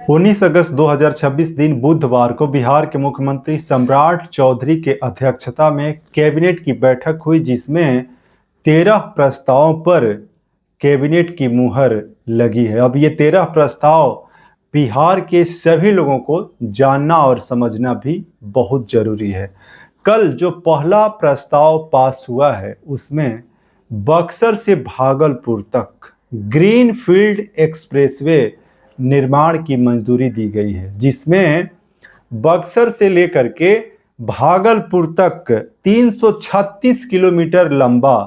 19 अगस्त 2026 दिन बुधवार को बिहार के मुख्यमंत्री सम्राट चौधरी के अध्यक्षता में कैबिनेट की बैठक हुई, जिसमें 13 प्रस्तावों पर कैबिनेट की मुहर लगी है। अब ये 13 प्रस्ताव बिहार के सभी लोगों को जानना और समझना भी बहुत जरूरी है। कल जो पहला प्रस्ताव पास हुआ है उसमें बक्सर से भागलपुर तक ग्रीन फील्ड एक्सप्रेसवे निर्माण की मंजूरी दी गई है, जिसमें बक्सर से लेकर के भागलपुर तक 336 किलोमीटर लंबा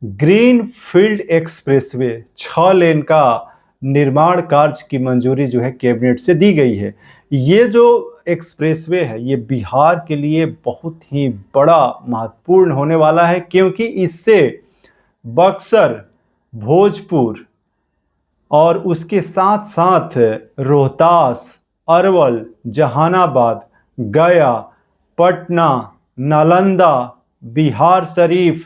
ग्रीन फील्ड एक्सप्रेसवे 6 लेन का निर्माण कार्य की मंजूरी जो है कैबिनेट से दी गई है। ये जो एक्सप्रेसवे है ये बिहार के लिए बहुत ही बड़ा महत्वपूर्ण होने वाला है, क्योंकि इससे बक्सर, भोजपुर और उसके साथ साथ रोहतास, अरवल, जहानाबाद, गया, पटना, नालंदा, बिहार शरीफ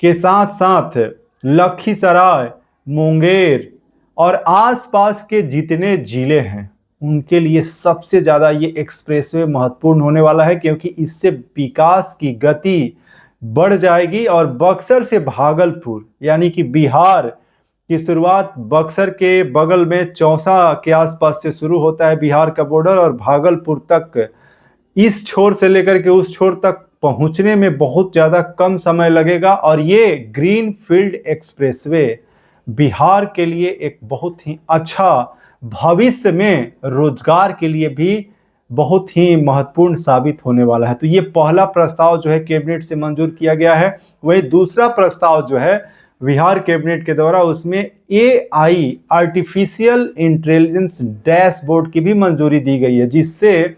के साथ साथ लखीसराय, मुंगेर और आसपास के जितने जिले हैं उनके लिए सबसे ज़्यादा ये एक्सप्रेसवे महत्वपूर्ण होने वाला है, क्योंकि इससे विकास की गति बढ़ जाएगी। और बक्सर से भागलपुर यानी कि बिहार की शुरुआत बक्सर के बगल में चौसा के आसपास से शुरू होता है बिहार का बॉर्डर, और भागलपुर तक इस छोर से लेकर के उस छोर तक पहुंचने में बहुत ज़्यादा कम समय लगेगा। और ये ग्रीन फील्ड एक्सप्रेसवे बिहार के लिए एक बहुत ही अच्छा, भविष्य में रोजगार के लिए भी बहुत ही महत्वपूर्ण साबित होने वाला है। तो ये पहला प्रस्ताव जो है कैबिनेट से मंजूर किया गया है। वही दूसरा प्रस्ताव जो है बिहार कैबिनेट के द्वारा, उसमें AI आर्टिफिशियल इंटेलिजेंस डैशबोर्ड की भी मंजूरी दी गई है, जिससे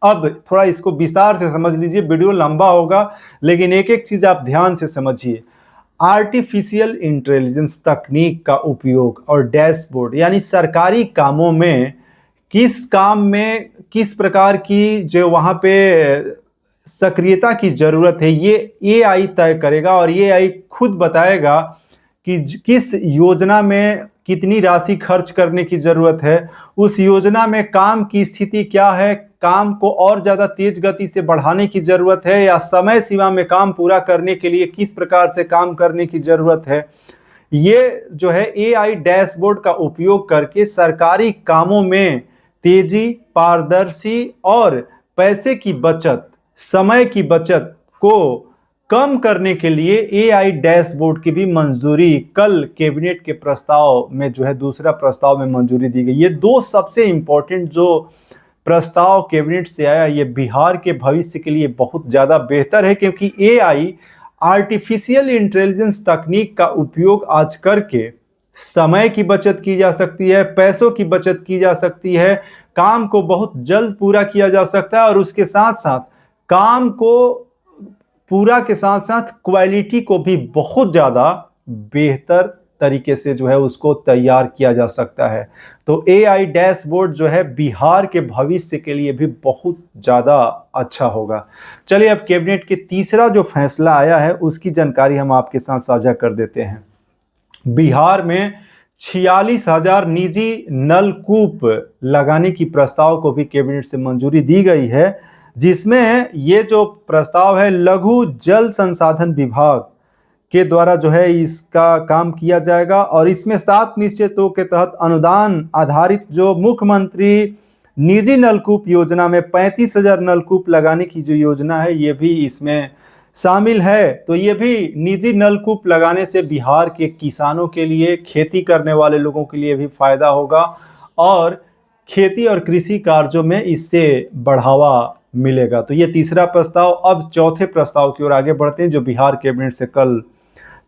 अब थोड़ा इसको विस्तार से समझ लीजिए, वीडियो लंबा होगा लेकिन एक एक चीज आप ध्यान से समझिए। आर्टिफिशियल इंटेलिजेंस तकनीक का उपयोग और डैशबोर्ड यानी सरकारी कामों में किस काम में किस प्रकार की जो वहां पे सक्रियता की जरूरत है ये AI तय करेगा, और ये AI खुद बताएगा कि किस योजना में कितनी राशि खर्च करने की जरूरत है, उस योजना में काम की स्थिति क्या है, काम को और ज्यादा तेज गति से बढ़ाने की जरूरत है या समय सीमा में काम पूरा करने के लिए किस प्रकार से काम करने की जरूरत है। ये जो है AI डैशबोर्ड का उपयोग करके सरकारी कामों में तेजी, पारदर्शी और पैसे की बचत, समय की बचत को कम करने के लिए AI डैशबोर्ड की भी मंजूरी कल कैबिनेट के प्रस्ताव में जो है दूसरा प्रस्ताव में मंजूरी दी गई। ये दो सबसे इंपॉर्टेंट जो प्रस्ताव कैबिनेट से आया, ये बिहार के भविष्य के लिए बहुत ज़्यादा बेहतर है, क्योंकि AI आर्टिफिशियल इंटेलिजेंस तकनीक का उपयोग आज करके समय की बचत की जा सकती है, पैसों की बचत की जा सकती है, काम को बहुत जल्द पूरा किया जा सकता है, और उसके साथ साथ काम को पूरा के साथ साथ क्वालिटी को भी बहुत ज़्यादा बेहतर तरीके से जो है उसको तैयार किया जा सकता है। तो AI डैशबोर्ड जो है बिहार के भविष्य के लिए भी बहुत ज़्यादा अच्छा होगा। चलिए अब कैबिनेट के तीसरा जो फैसला आया है उसकी जानकारी हम आपके साथ साझा कर देते हैं। बिहार में 46,000 निजी नलकूप लगाने की प्रस्ताव को भी कैबिनेट से मंजूरी दी गई है, जिसमें ये जो प्रस्ताव है लघु जल संसाधन विभाग के द्वारा जो है इसका काम किया जाएगा, और इसमें 7 निश्चितों के तहत अनुदान आधारित जो मुख्यमंत्री निजी नलकूप योजना में 35,000 नलकूप लगाने की जो योजना है ये भी इसमें शामिल है। तो ये भी निजी नलकूप लगाने से बिहार के किसानों के लिए, खेती करने वाले लोगों के लिए भी फायदा होगा, और खेती और कृषि कार्यों में इससे बढ़ावा मिलेगा। तो ये तीसरा प्रस्ताव। अब चौथे प्रस्ताव की ओर आगे बढ़ते हैं जो बिहार कैबिनेट से कल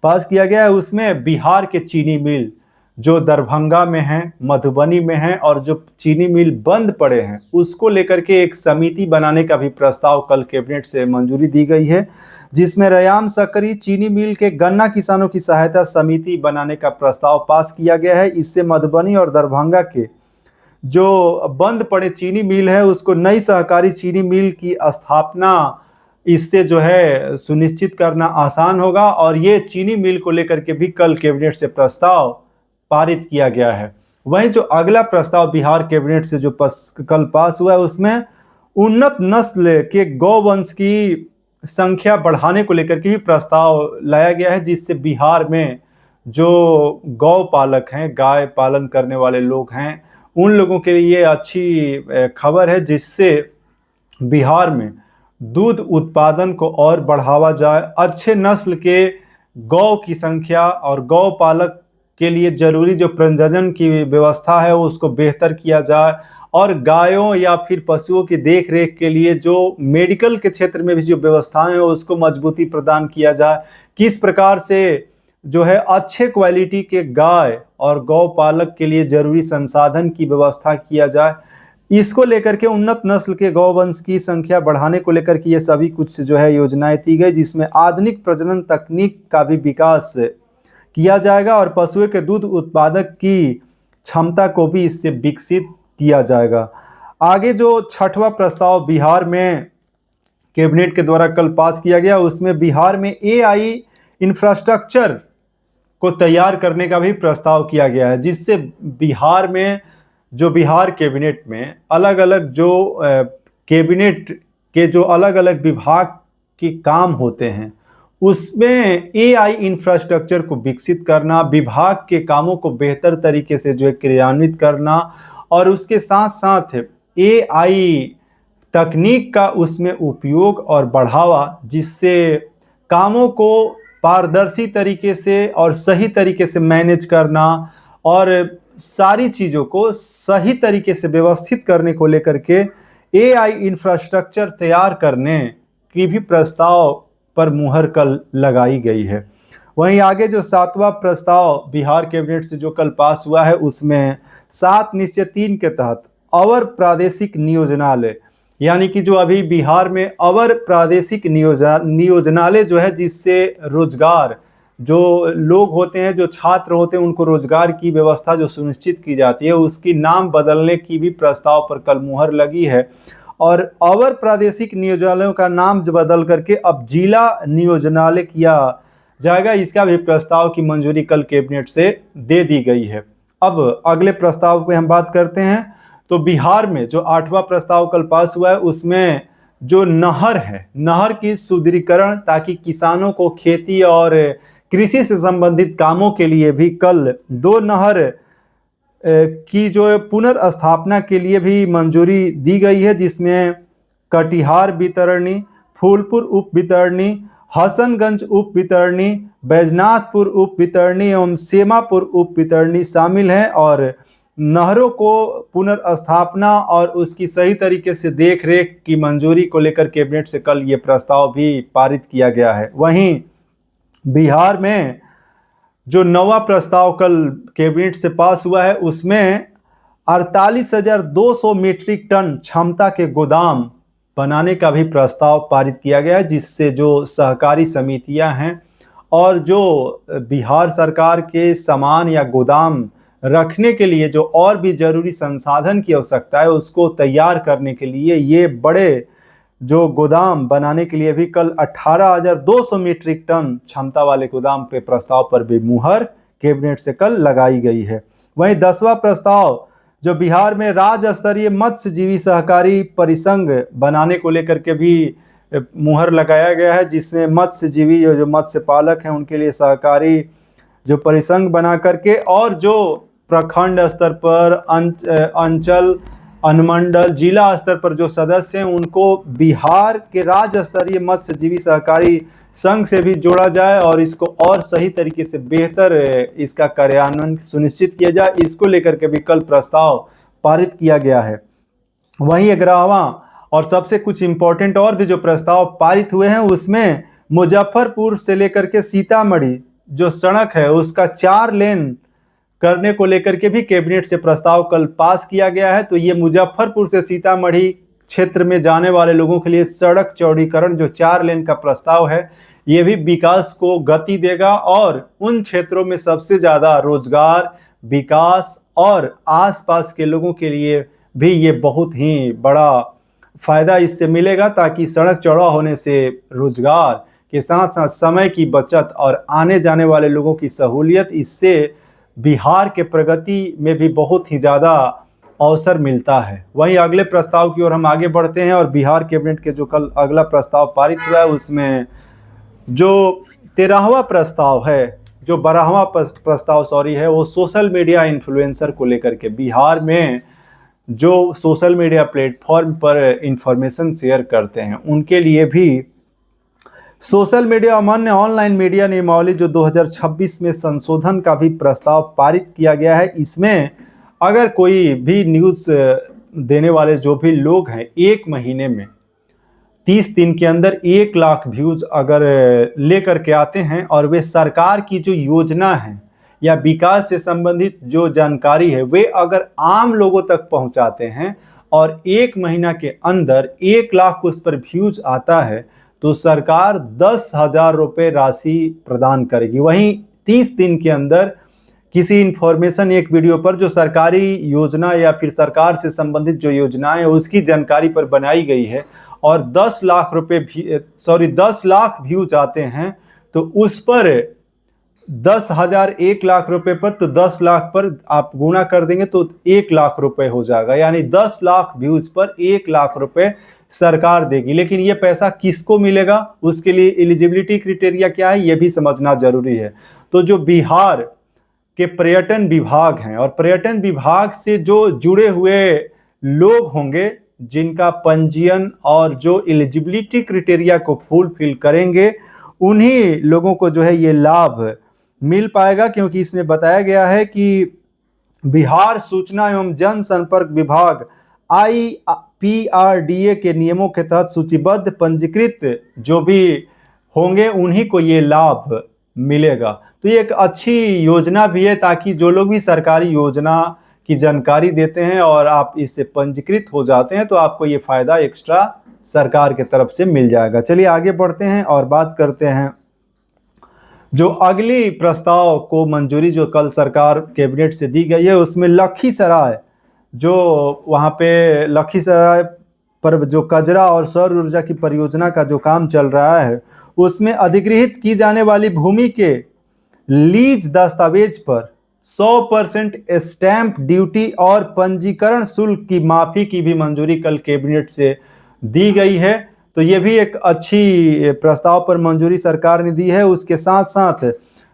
पास किया गया है। उसमें बिहार के चीनी मिल जो दरभंगा में हैं, मधुबनी में हैं, और जो चीनी मिल बंद पड़े हैं उसको लेकर के एक समिति बनाने का भी प्रस्ताव कल कैबिनेट से मंजूरी दी गई है, जिसमें रयाम सकरी चीनी मिल के गन्ना किसानों की सहायता समिति बनाने का प्रस्ताव पास किया गया है। इससे मधुबनी और दरभंगा के जो बंद पड़े चीनी मिल है उसको नई सहकारी चीनी मिल की स्थापना इससे जो है सुनिश्चित करना आसान होगा, और ये चीनी मिल को लेकर के भी कल कैबिनेट से प्रस्ताव पारित किया गया है। वहीं जो अगला प्रस्ताव बिहार कैबिनेट से जो कल पास हुआ है उसमें उन्नत नस्ल के गौवंश की संख्या बढ़ाने को लेकर के भी प्रस्ताव लाया गया है, जिससे बिहार में जो गौ पालक हैं, गाय पालन करने वाले लोग हैं, उन लोगों के लिए अच्छी खबर है, जिससे बिहार में दूध उत्पादन को और बढ़ावा जाए। अच्छे नस्ल के गौ की संख्या और गौ पालक के लिए जरूरी जो प्रजनन की व्यवस्था है उसको बेहतर किया जाए, और गायों या फिर पशुओं की देख रेख के लिए जो मेडिकल के क्षेत्र में भी जो व्यवस्थाएं हैं उसको मजबूती प्रदान किया जाए। किस प्रकार से जो है अच्छे क्वालिटी के गाय और गौ पालक के लिए जरूरी संसाधन की व्यवस्था किया जाए, इसको लेकर के उन्नत नस्ल के गौवंश की संख्या बढ़ाने को लेकर के ये सभी कुछ जो है योजनाएं दी गई, जिसमें आधुनिक प्रजनन तकनीक का भी विकास किया जाएगा और पशुओं के दूध उत्पादक की क्षमता को भी इससे विकसित किया जाएगा। आगे जो छठवां प्रस्ताव बिहार में कैबिनेट के द्वारा कल पास किया गया, उसमें बिहार में एआई इंफ्रास्ट्रक्चर को तैयार करने का भी प्रस्ताव किया गया है, जिससे बिहार में जो बिहार कैबिनेट में अलग अलग जो कैबिनेट के जो अलग अलग विभाग के काम होते हैं उसमें एआई इंफ्रास्ट्रक्चर को विकसित करना, विभाग के कामों को बेहतर तरीके से जो है क्रियान्वित करना, और उसके साथ साथ एआई तकनीक का उसमें उपयोग और बढ़ावा, जिससे कामों को पारदर्शी तरीके से और सही तरीके से मैनेज करना और सारी चीज़ों को सही तरीके से व्यवस्थित करने को लेकर के एआई इंफ्रास्ट्रक्चर तैयार करने की भी प्रस्ताव पर मुहर कल लगाई गई है। वहीं आगे जो सातवां प्रस्ताव बिहार कैबिनेट से जो कल पास हुआ है उसमें 7 निश्चय 3 के तहत अवर प्रादेशिक नियोजनालय, यानी कि जो अभी बिहार में अवर प्रादेशिक नियोजनालय जो है, जिससे रोजगार जो लोग होते हैं, जो छात्र होते हैं, उनको रोजगार की व्यवस्था जो सुनिश्चित की जाती है, उसकी नाम बदलने की भी प्रस्ताव पर कल मुहर लगी है। और अवर प्रादेशिक नियोजनालयों का नाम बदल करके अब जिला नियोजनालय किया जाएगा, इसका भी प्रस्ताव की मंजूरी कल कैबिनेट से दे दी गई है। अब अगले प्रस्ताव पे हम बात करते हैं, तो बिहार में जो 8वां प्रस्ताव कल पास हुआ है उसमें जो नहर है, नहर की सुदृढ़ीकरण, ताकि किसानों को खेती और कृषि से संबंधित कामों के लिए भी कल 2 नहर की जो पुनर्स्थापना के लिए भी मंजूरी दी गई है, जिसमें कटिहार वितरणी, फूलपुर उप वितरणी, हसनगंज उप वितरणी, बैजनाथपुर उप वितरणी एवं सेमापुर उप वितरणी शामिल हैं। और नहरों को पुनर्स्थापना और उसकी सही तरीके से देखरेख की मंजूरी को लेकर कैबिनेट से कल ये प्रस्ताव भी पारित किया गया है। वहीं बिहार में जो 9वां प्रस्ताव कल कैबिनेट से पास हुआ है उसमें 48,200 मीट्रिक टन क्षमता के गोदाम बनाने का भी प्रस्ताव पारित किया गया है, जिससे जो सहकारी समितियां हैं और जो बिहार सरकार के सामान या गोदाम रखने के लिए जो और भी जरूरी संसाधन की आवश्यकता है उसको तैयार करने के लिए ये बड़े जो गोदाम बनाने के लिए भी कल 18,200 मीट्रिक टन क्षमता वाले गोदाम पे प्रस्ताव पर भी मुहर कैबिनेट से कल लगाई गई है। वहीं 10वां प्रस्ताव जो बिहार में राज्य स्तरीय मत्स्यजीवी सहकारी परिसंघ बनाने को लेकर के भी मुहर लगाया गया है, जिसमें मत्स्यजीवी जो मत्स्य पालक हैं उनके लिए सहकारी जो परिसंघ बना करके और जो प्रखंड स्तर पर अंचल अनुमंडल जिला स्तर पर जो सदस्य हैं उनको बिहार के राज्य स्तरीय मत्स्यजीवी सहकारी संघ से भी जोड़ा जाए और इसको और सही तरीके से बेहतर इसका कार्यान्वयन सुनिश्चित किया जाए, इसको लेकर के भी कल प्रस्ताव पारित किया गया है। वहीं 11वां और सबसे कुछ इम्पोर्टेंट और भी जो प्रस्ताव पारित हुए हैं उसमें मुजफ्फरपुर से लेकर के सीतामढ़ी जो सड़क है उसका 4 लेन करने को लेकर के भी कैबिनेट से प्रस्ताव कल पास किया गया है। तो ये मुजफ्फरपुर से सीतामढ़ी क्षेत्र में जाने वाले लोगों के लिए सड़क चौड़ीकरण जो 4 लेन का प्रस्ताव है ये भी विकास को गति देगा और उन क्षेत्रों में सबसे ज़्यादा रोजगार, विकास और आसपास के लोगों के लिए भी ये बहुत ही बड़ा फायदा इससे मिलेगा, ताकि सड़क चौड़ा होने से रोजगार के साथ साथ समय की बचत और आने जाने वाले लोगों की सहूलियत इससे बिहार के प्रगति में भी बहुत ही ज़्यादा अवसर मिलता है। वहीं अगले प्रस्ताव की ओर हम आगे बढ़ते हैं और बिहार कैबिनेट के जो कल अगला प्रस्ताव पारित हुआ है उसमें जो 13वां प्रस्ताव है, जो 12वां प्रस्ताव है, वो सोशल मीडिया इन्फ्लुएंसर को लेकर के बिहार में जो सोशल मीडिया प्लेटफॉर्म पर इंफॉर्मेशन शेयर करते हैं उनके लिए भी सोशल मीडिया अमान्य ऑनलाइन मीडिया नियमावली जो 2026 में संशोधन का भी प्रस्ताव पारित किया गया है। इसमें अगर कोई भी न्यूज़ देने वाले जो भी लोग हैं एक महीने में 30 दिन के अंदर 1 लाख व्यूज अगर लेकर के आते हैं और वे सरकार की जो योजना है या विकास से संबंधित जो जानकारी है वे अगर आम लोगों तक पहुंचाते हैं और 1 महीना के अंदर 1 लाख उस पर व्यूज आता है तो सरकार 10,000 रुपये राशि प्रदान करेगी। वहीं 30 दिन के अंदर किसी इंफॉर्मेशन एक वीडियो पर जो सरकारी योजना या फिर सरकार से संबंधित जो योजनाएं है उसकी जानकारी पर बनाई गई है और 10 लाख व्यूज आते हैं तो उस पर 10,000 1 लाख रुपए पर तो 10 लाख पर आप गुणा कर देंगे तो 1 लाख रुपए हो जाएगा, यानी 10 लाख व्यूज पर 1 लाख रुपए सरकार देगी। लेकिन ये पैसा किसको मिलेगा, उसके लिए एलिजिबिलिटी क्राइटेरिया क्या है ये भी समझना जरूरी है। तो जो बिहार के पर्यटन विभाग हैं और पर्यटन विभाग से जो जुड़े हुए लोग होंगे जिनका पंजीयन और जो एलिजिबिलिटी क्राइटेरिया को फुलफिल करेंगे उन्हीं लोगों को जो है ये लाभ मिल पाएगा, क्योंकि इसमें बताया गया है कि बिहार सूचना एवं जनसंपर्क विभाग IPRDA के नियमों के तहत सूचीबद्ध पंजीकृत जो भी होंगे उन्हीं को ये लाभ मिलेगा। तो ये एक अच्छी योजना भी है ताकि जो लोग भी सरकारी योजना की जानकारी देते हैं और आप इससे पंजीकृत हो जाते हैं तो आपको ये फायदा एक्स्ट्रा सरकार की तरफ से मिल जाएगा। चलिए आगे बढ़ते हैं और बात करते हैं जो अगली प्रस्ताव को मंजूरी जो कल सरकार कैबिनेट से दी गई है उसमें लखीसराय जो वहाँ पे लखीसराय पर जो कजरा और सौर ऊर्जा की परियोजना का जो काम चल रहा है उसमें अधिग्रहित की जाने वाली भूमि के लीज दस्तावेज पर 100% स्टैंप ड्यूटी और पंजीकरण शुल्क की माफी की भी मंजूरी कल कैबिनेट से दी गई है। तो ये भी एक अच्छी प्रस्ताव पर मंजूरी सरकार ने दी है। उसके साथ साथ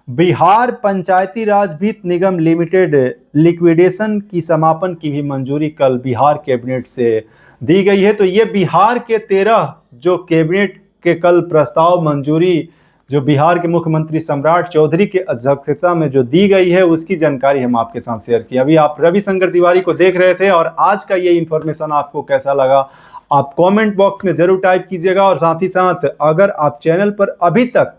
बिहार पंचायती राज वित्त निगम लिमिटेड लिक्विडेशन की समापन की भी मंजूरी कल बिहार कैबिनेट से दी गई है। तो ये बिहार के 13 जो कैबिनेट के कल प्रस्ताव मंजूरी जो बिहार के मुख्यमंत्री सम्राट चौधरी के अध्यक्षता में जो दी गई है उसकी जानकारी हम आपके साथ शेयर की। अभी आप रविशंकर तिवारी को देख रहे थे और आज का ये इन्फॉर्मेशन आपको कैसा लगा आप कमेंट बॉक्स में जरूर टाइप कीजिएगा और साथ ही साथ अगर आप चैनल पर अभी तक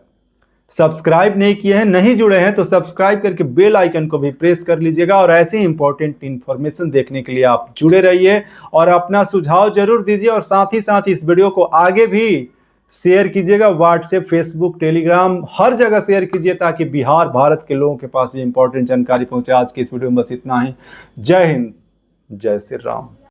सब्सक्राइब नहीं किए हैं, नहीं जुड़े हैं तो सब्सक्राइब करके बेल आइकन को भी प्रेस कर लीजिएगा और ऐसे इंपॉर्टेंट इन्फॉर्मेशन देखने के लिए आप जुड़े रहिए और अपना सुझाव जरूर दीजिए और साथ ही साथ इस वीडियो को आगे भी शेयर कीजिएगा। व्हाट्सएप, फेसबुक, टेलीग्राम हर जगह शेयर कीजिए ताकि बिहार भारत के लोगों के पास भी इंपॉर्टेंट जानकारी पहुंचे। आज की इस वीडियो में बस इतना ही। जय हिंद, जय श्री राम।